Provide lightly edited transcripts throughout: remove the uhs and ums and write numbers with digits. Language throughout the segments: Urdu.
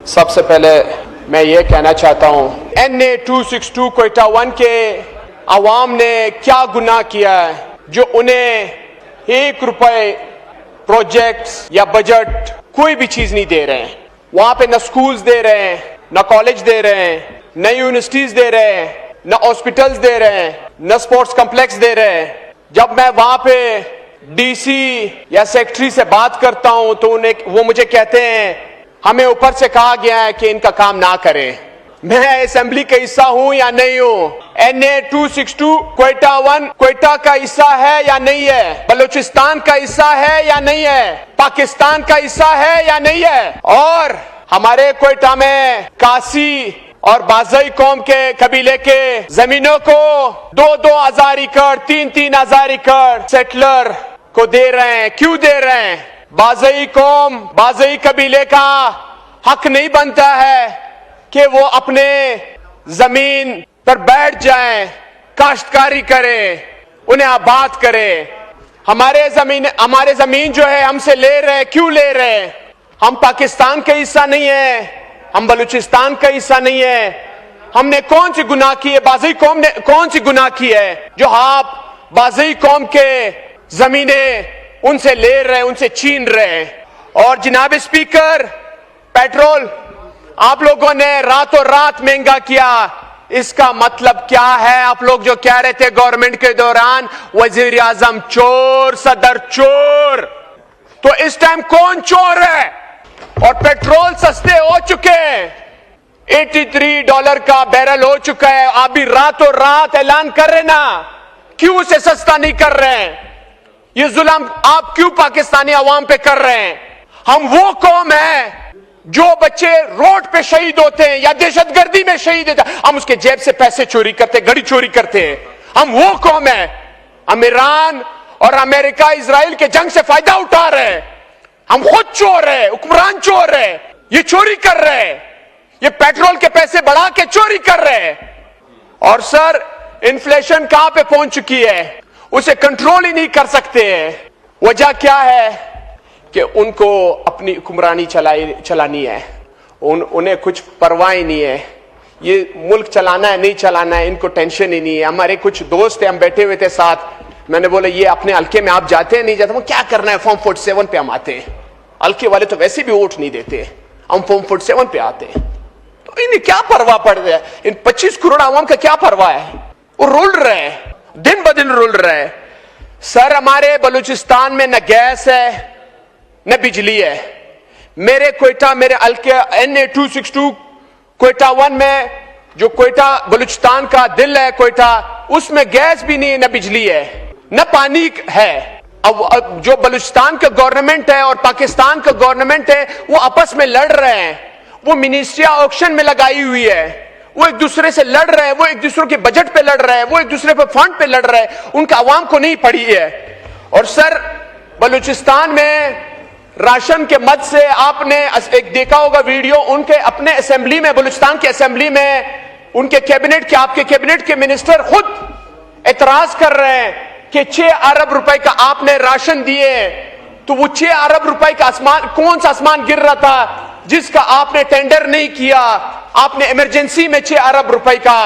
سب سے پہلے میں یہ کہنا چاہتا ہوں NA-262 کوئٹہ 1 کے عوام نے کیا گناہ کیا ہے جو انہیں 1 روپے پروجیکٹس یا بجٹ کوئی بھی چیز نہیں دے رہے ہیں. وہاں پہ نہ سکولز دے رہے ہیں، نہ کالج دے رہے ہیں، نہ یونیورسٹیز دے رہے ہیں، نہ ہاسپٹلز دے رہے ہیں، نہ سپورٹس کمپلیکس دے رہے ہیں. جب میں وہاں پہ ڈی سی یا سیکٹری سے بات کرتا ہوں تو وہ مجھے کہتے ہیں ہمیں اوپر سے کہا گیا ہے کہ ان کا کام نہ کریں. میں اسمبلی کا حصہ ہوں یا نہیں ہوں؟ NA-262 کوئٹہ 1 کوئٹہ کا حصہ ہے یا نہیں ہے؟ بلوچستان کا حصہ ہے یا نہیں ہے؟ پاکستان کا حصہ ہے یا نہیں ہے؟ اور ہمارے کوئٹہ میں کاسی اور بازئی قوم کے قبیلے کے زمینوں کو 2-2 ہزار ایکڑ 3-3 ہزار ایکڑ سیٹلر کو دے رہے ہیں. کیوں دے رہے ہیں؟ بازئی قوم بازئی قبیلے کا حق نہیں بنتا ہے کہ وہ اپنے زمین پر بیٹھ جائیں، کاشتکاری کرے، انہیں آباد کرے. ہمارے زمین جو ہے ہم سے لے رہے. کیوں لے رہے؟ ہم پاکستان کا حصہ نہیں ہے، ہم بلوچستان کا حصہ نہیں ہے. ہم نے کون سی گناہ کی ہے؟ بازئی قوم نے کون سی گناہ کی ہے جو آپ بازئی قوم کے زمینیں ان سے لے رہے، ان سے چھین رہے؟ اور جناب اسپیکر، پیٹرول آپ لوگوں نے راتوں رات مہنگا کیا. اس کا مطلب کیا ہے؟ آپ لوگ جو کہہ رہے تھے گورنمنٹ کے دوران وزیر اعظم چور، صدر چور، تو اس ٹائم کون چور ہے؟ اور پیٹرول سستے ہو چکے ہیں، $83 کا بیرل ہو چکا ہے. آپ بھی راتوں رات اعلان کر رہے نا، کیوں اسے سستا نہیں کر رہے ہیں؟ یہ ظلم آپ کیوں پاکستانی عوام پہ کر رہے ہیں؟ ہم وہ قوم ہیں جو بچے روڈ پہ شہید ہوتے ہیں یا دہشت گردی میں شہید ہوتے ہیں، ہم اس کے جیب سے پیسے چوری کرتے، گھڑی چوری کرتے ہیں. ہم وہ قوم ہیں. ہم ایران اور امریکہ اسرائیل کے جنگ سے فائدہ اٹھا رہے ہیں. ہم خود چور ہیں، حکمران چور ہیں، یہ چوری کر رہے ہیں، یہ پیٹرول کے پیسے بڑھا کے چوری کر رہے ہیں. اور سر انفلیشن کہاں پہ پہنچ چکی ہے؟ اسے کنٹرول ہی نہیں کر سکتے ہیں. وجہ کیا ہے؟ کہ ان کو اپنی حکمرانی چلانی ہے، انہیں کچھ پرواہ نہیں ہے. یہ ملک چلانا ہے نہیں چلانا ہے ان کو ٹینشن ہی نہیں ہے. ہمارے کچھ دوست ہیں، ہم بیٹھے ہوئے تھے ساتھ، میں نے بولا یہ اپنے حلقے میں آپ جاتے ہیں نہیں جاتے؟ وہ کیا کرنا ہے، فارم 47 پہ ہم آتے ہیں. حلقے والے تو ویسے بھی ووٹ نہیں دیتے، ہم فارم 47 پہ آتے ہیں. تو انہیں کیا پرواہ پڑ رہا ہے؟ ان 25 کروڑ عوام کا کیا پرواہ ہے؟ وہ رول رہے ہیں، دن بدن رول رہے ہیں. سر ہمارے بلوچستان میں نہ گیس ہے نہ بجلی ہے. میرے کوئٹہ، میرے حلقے NA-262 کوئٹہ 1 میں جو کوئٹہ بلوچستان کا دل ہے کوئٹہ، اس میں گیس بھی نہیں ہے، نہ بجلی ہے، نہ پانی ہے. اب جو بلوچستان کا گورنمنٹ ہے اور پاکستان کا گورنمنٹ ہے وہ آپس میں لڑ رہے ہیں. وہ منسٹری آکشن میں لگائی ہوئی ہے، وہ ایک دوسرے سے لڑ رہے ہیں، وہ ایک دوسرے کے بجٹ پہ لڑ رہے ہیں، وہ ایک دوسرے پہ فنڈ پہ لڑ رہے ہیں. ان کا عوام کو نہیں پڑی ہے. اور سر بلوچستان میں راشن کے مد سے آپ نے ایک دیکھا ہوگا ویڈیو، ان کے اپنے اسمبلی میں، بلوچستان کے اسمبلی میں ان کے کیبنٹ کے، آپ کے کیبنٹ کے منسٹر خود اعتراض کر رہے ہیں کہ 6 ارب روپے کا آپ نے راشن دیے. تو وہ 6 ارب روپے کا کون سا آسمان گر رہا تھا جس کا آپ نے ٹینڈر نہیں کیا؟ آپ نے ایمرجنسی میں 6 ارب روپے کا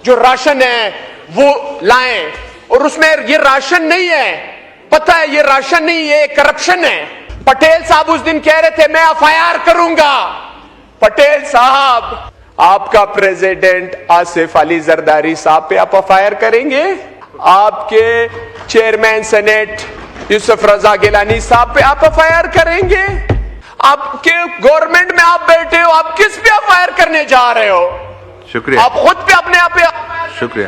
جو راشن ہے وہ لائیں، اور اس میں یہ راشن نہیں ہے. پتہ ہے یہ راشن نہیں، یہ کرپشن ہے. پٹیل صاحب اس دن کہہ رہے تھے میں FIR کروں گا. پٹیل صاحب، آپ کا پریزیڈنٹ آصف علی زرداری صاحب پہ آپ FIR کریں گے؟ آپ کے چیئرمین سینیٹ یوسف رضا گیلانی صاحب پہ آپ FIR کریں گے؟ آپ کے گورنمنٹ میں آپ بیٹھے ہو، آپ کس پہ FIR کرنے جا رہے ہو؟ شکریہ. آپ خود پہ اپنے آپ پہ شکریہ.